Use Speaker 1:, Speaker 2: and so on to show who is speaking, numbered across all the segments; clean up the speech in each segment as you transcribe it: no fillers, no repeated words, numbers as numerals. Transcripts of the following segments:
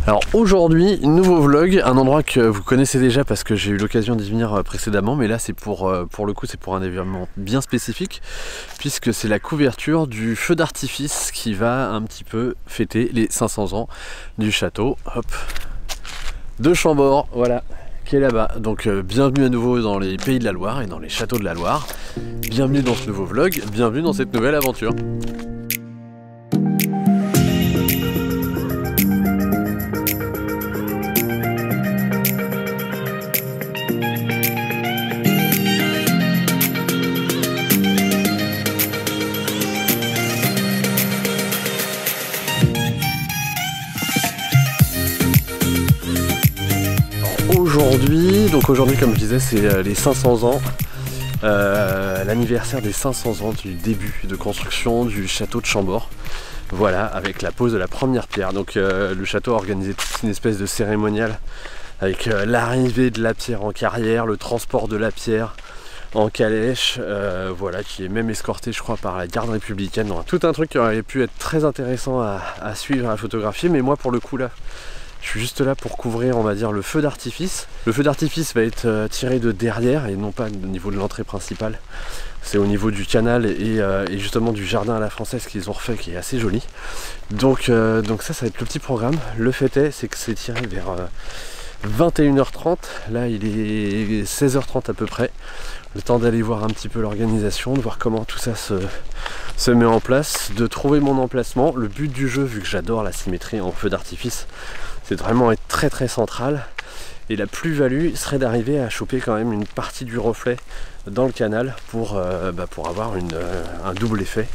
Speaker 1: Alors aujourd'hui, nouveau vlog, un endroit que vous connaissez déjà parce que j'ai eu l'occasion d'y venir précédemment, mais là c'est pour le coup c'est pour un événement bien spécifique puisque c'est la couverture du feu d'artifice qui va un petit peu fêter les 500 ans du château de Chambord, voilà, qui est là-bas. Donc bienvenue à nouveau dans les pays de la Loire et dans les châteaux de la Loire. Bienvenue dans ce nouveau vlog, bienvenue dans cette nouvelle aventure. Aujourd'hui, comme je disais, c'est les 500 ans, l'anniversaire des 500 ans du début de construction du château de Chambord. Voilà, avec la pose de la première pierre. Donc le château a organisé toute une espèce de cérémonial avec l'arrivée de la pierre en carrière, le transport de la pierre en calèche, voilà, qui est même escorté, je crois, par la garde républicaine. Donc, tout un truc qui aurait pu être très intéressant à suivre, à photographier, mais moi, pour le coup, là, je suis juste là pour couvrir, on va dire, le feu d'artifice. Le feu d'artifice va être tiré de derrière et non pas au niveau de l'entrée principale. C'est au niveau du canal et justement du jardin à la française qu'ils ont refait, qui est assez joli. Donc ça va être le petit programme. Le fait c'est que c'est tiré vers 21h30. Là, il est 16h30 à peu près. Le temps d'aller voir un petit peu l'organisation, de voir comment tout ça se met en place, de trouver mon emplacement. Le but du jeu, vu que j'adore la symétrie en feu d'artifice, c'est de vraiment être très très central. Et la plus-value serait d'arriver à choper quand même une partie du reflet dans le canal pour avoir un double effet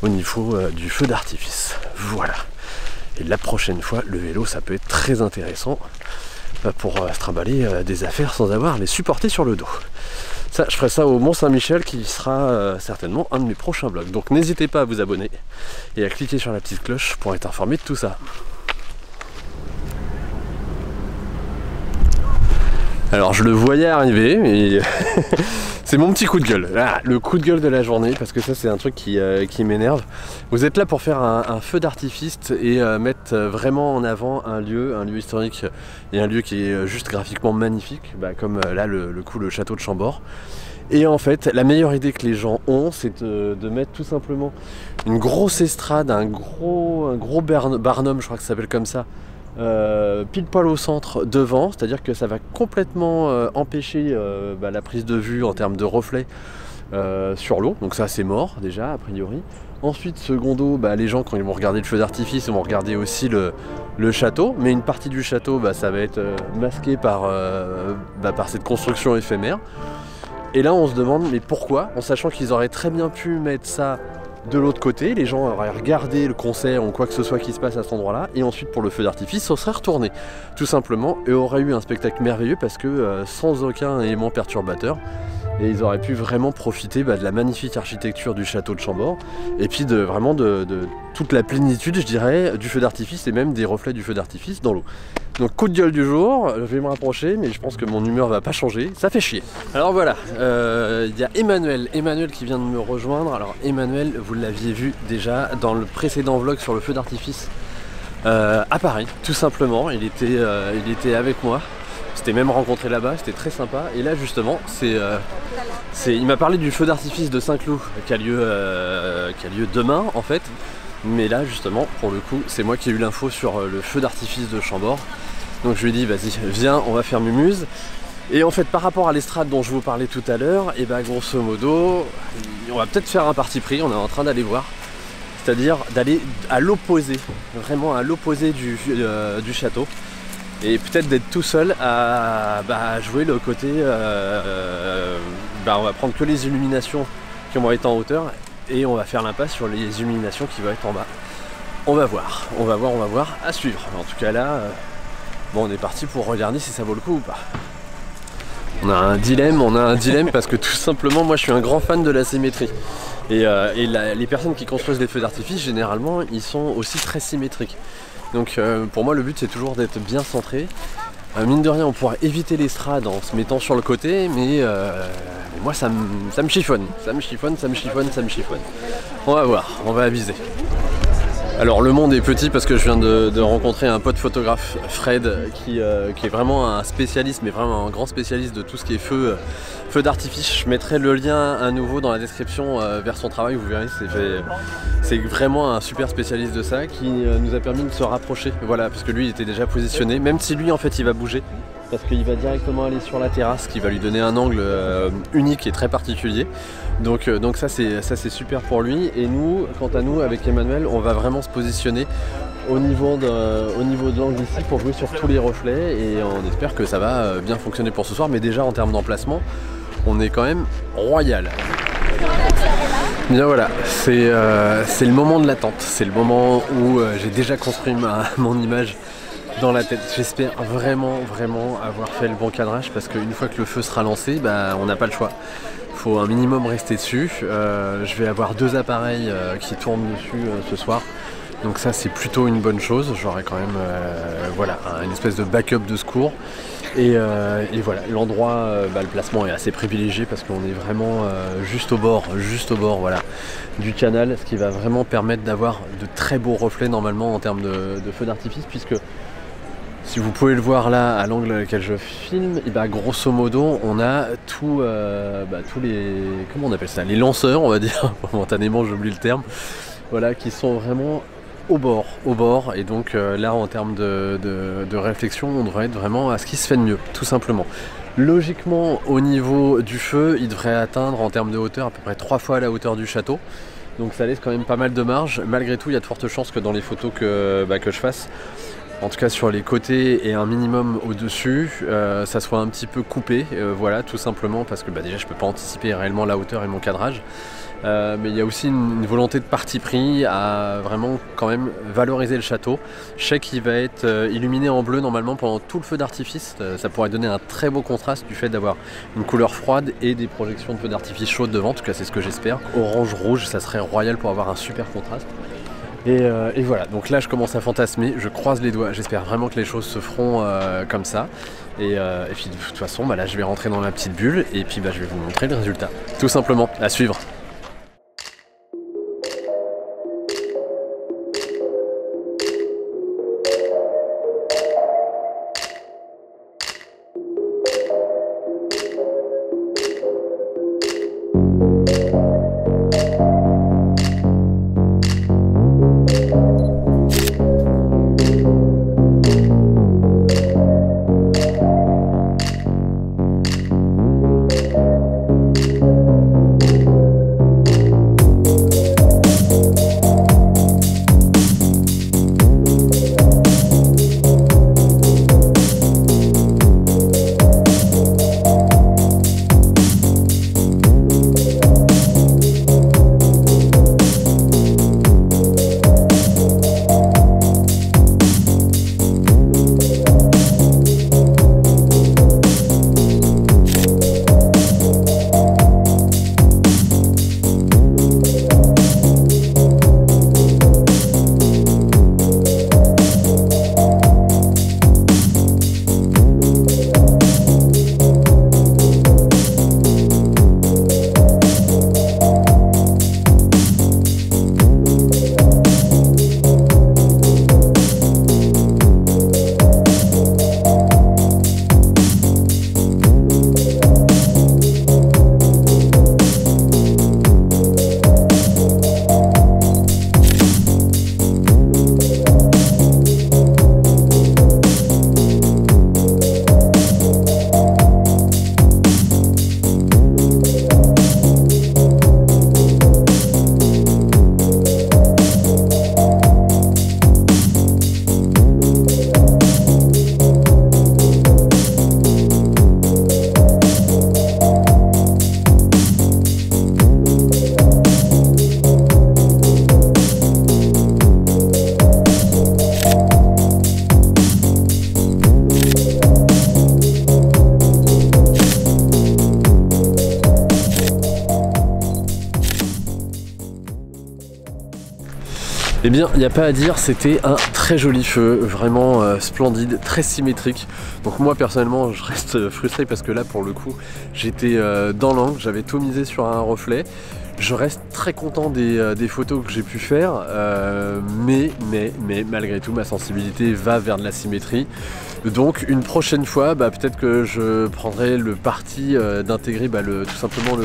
Speaker 1: au niveau du feu d'artifice. Voilà. Et la prochaine fois, le vélo, ça peut être très intéressant pour se trimballer des affaires sans avoir à les supporter sur le dos. Ça, je ferai ça au Mont-Saint-Michel qui sera certainement un de mes prochains vlogs. Donc n'hésitez pas à vous abonner et à cliquer sur la petite cloche pour être informé de tout ça. Alors je le voyais arriver, mais c'est mon petit coup de gueule. Ah, le coup de gueule de la journée, parce que ça c'est un truc qui m'énerve. Vous êtes là pour faire un feu d'artifice et mettre vraiment en avant un lieu historique et un lieu qui est juste graphiquement magnifique, comme là le château de Chambord. Et en fait, la meilleure idée que les gens ont, c'est de mettre tout simplement une grosse estrade, un gros barnum, je crois que ça s'appelle comme ça, pile poil au centre devant, c'est-à-dire que ça va complètement empêcher la prise de vue en termes de reflet sur l'eau, donc ça c'est mort déjà a priori. Ensuite, secondo, les gens quand ils vont regarder le feu d'artifice, ils vont regarder aussi le château, mais une partie du château ça va être masqué par cette construction éphémère. Et là on se demande mais pourquoi, en sachant qu'ils auraient très bien pu mettre ça de l'autre côté, les gens auraient regardé le concert ou quoi que ce soit qui se passe à cet endroit-là, et ensuite pour le feu d'artifice, ça serait retourné, tout simplement, et aurait eu un spectacle merveilleux parce que sans aucun élément perturbateur, et ils auraient pu vraiment profiter de la magnifique architecture du château de Chambord, et puis de toute la plénitude, je dirais, du feu d'artifice et même des reflets du feu d'artifice dans l'eau. Donc coup de gueule du jour, je vais me rapprocher, mais je pense que mon humeur va pas changer, ça fait chier. Alors voilà, il y a Emmanuel qui vient de me rejoindre. Alors Emmanuel, vous l'aviez vu déjà dans le précédent vlog sur le feu d'artifice à Paris, tout simplement. Il était avec moi, on s'était même rencontré là-bas, c'était très sympa. Et là justement, il m'a parlé du feu d'artifice de Saint-Cloud qui a lieu demain en fait. Mais là justement, pour le coup, c'est moi qui ai eu l'info sur le feu d'artifice de Chambord. Donc je lui ai dit, vas-y, viens, on va faire mumuse. Et en fait, par rapport à l'estrade dont je vous parlais tout à l'heure, et grosso modo, on va peut-être faire un parti pris, on est en train d'aller voir. C'est-à-dire d'aller à l'opposé, vraiment à l'opposé du château. Et peut-être d'être tout seul à jouer le côté... on va prendre que les illuminations qui vont être en hauteur. Et on va faire l'impasse sur les illuminations qui vont être en bas. On va voir, à suivre. En tout cas là, on est parti pour regarder si ça vaut le coup ou pas. On a un dilemme parce que tout simplement, moi je suis un grand fan de la symétrie. Et les personnes qui construisent des feux d'artifice, généralement, ils sont aussi très symétriques. Donc pour moi, le but c'est toujours d'être bien centré. Mine de rien, on pourra éviter l'estrade en se mettant sur le côté, mais moi ça me chiffonne. Ça me chiffonne. On va voir, on va aviser. Alors le monde est petit parce que je viens de rencontrer un pote photographe, Fred, qui est vraiment un spécialiste, mais vraiment un grand spécialiste de tout ce qui est feu d'artifice. Je mettrai le lien à nouveau dans la description vers son travail, vous verrez, c'est vraiment un super spécialiste de ça qui nous a permis de se rapprocher, voilà, parce que lui il était déjà positionné, même si lui en fait il va bouger. Parce qu'il va directement aller sur la terrasse qui va lui donner un angle unique et très particulier. Donc ça c'est super pour lui. Et nous, quant à nous, avec Emmanuel, on va vraiment se positionner au niveau de l'angle ici pour jouer sur tous les reflets. Et on espère que ça va bien fonctionner pour ce soir. Mais déjà en termes d'emplacement, on est quand même royal. Bien voilà, c'est le moment de l'attente. C'est le moment où j'ai déjà construit mon image dans la tête. J'espère vraiment avoir fait le bon cadrage parce qu'une fois que le feu sera lancé, bah, on n'a pas le choix. Il faut un minimum rester dessus. Je vais avoir 2 appareils qui tournent dessus ce soir. Donc ça c'est plutôt une bonne chose. J'aurai quand même voilà, une espèce de backup de secours. Et voilà, l'endroit, le placement est assez privilégié parce qu'on est vraiment juste au bord voilà, du canal, ce qui va vraiment permettre d'avoir de très beaux reflets normalement en termes de feu d'artifice, puisque si vous pouvez le voir là à l'angle auquel je filme, et bah, grosso modo on a tous les, comment on appelle ça, les lanceurs on va dire, momentanément j'oublie le terme, voilà, qui sont vraiment au bord, et donc là en termes de réflexion on devrait être vraiment à ce qui se fait de mieux, tout simplement. Logiquement au niveau du feu il devrait atteindre en termes de hauteur à peu près 3 fois la hauteur du château. Donc ça laisse quand même pas mal de marge. Malgré tout il y a de fortes chances que dans les photos que je fasse, en tout cas sur les côtés et un minimum au-dessus, ça soit un petit peu coupé, voilà, tout simplement parce que déjà je peux pas anticiper réellement la hauteur et mon cadrage. Mais il y a aussi une volonté de parti pris à vraiment quand même valoriser le château. Je sais qu'il va être illuminé en bleu normalement pendant tout le feu d'artifice. Ça pourrait donner un très beau contraste du fait d'avoir une couleur froide et des projections de feu d'artifice chaudes devant, en tout cas c'est ce que j'espère. Orange-rouge, ça serait royal pour avoir un super contraste. Et voilà, donc là je commence à fantasmer, je croise les doigts, j'espère vraiment que les choses se feront comme ça. Et puis de toute façon, là je vais rentrer dans ma petite bulle et puis je vais vous montrer le résultat. Tout simplement, à suivre. Eh bien, il n'y a pas à dire, c'était un très joli feu, vraiment splendide, très symétrique. Donc moi personnellement, je reste frustré parce que là, pour le coup, j'étais dans l'angle, j'avais tout misé sur un reflet. Je reste très content des photos que j'ai pu faire, mais malgré tout ma sensibilité va vers de la symétrie. Donc une prochaine fois, peut-être que je prendrai le parti d'intégrer tout simplement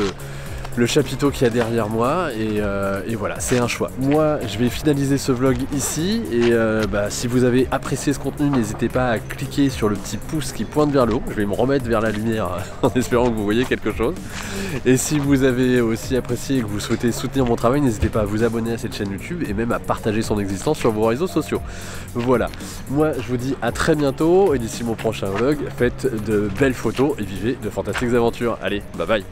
Speaker 1: le chapiteau qu'il y a derrière moi et voilà, c'est un choix. Moi je vais finaliser ce vlog ici et si vous avez apprécié ce contenu, n'hésitez pas à cliquer sur le petit pouce qui pointe vers le haut. Je vais me remettre vers la lumière en espérant que vous voyez quelque chose. Et si vous avez aussi apprécié et que vous souhaitez soutenir mon travail, n'hésitez pas à vous abonner à cette chaîne YouTube et même à partager son existence sur vos réseaux sociaux. Voilà, moi je vous dis à très bientôt et d'ici mon prochain vlog, faites de belles photos et vivez de fantastiques aventures. Allez, bye bye.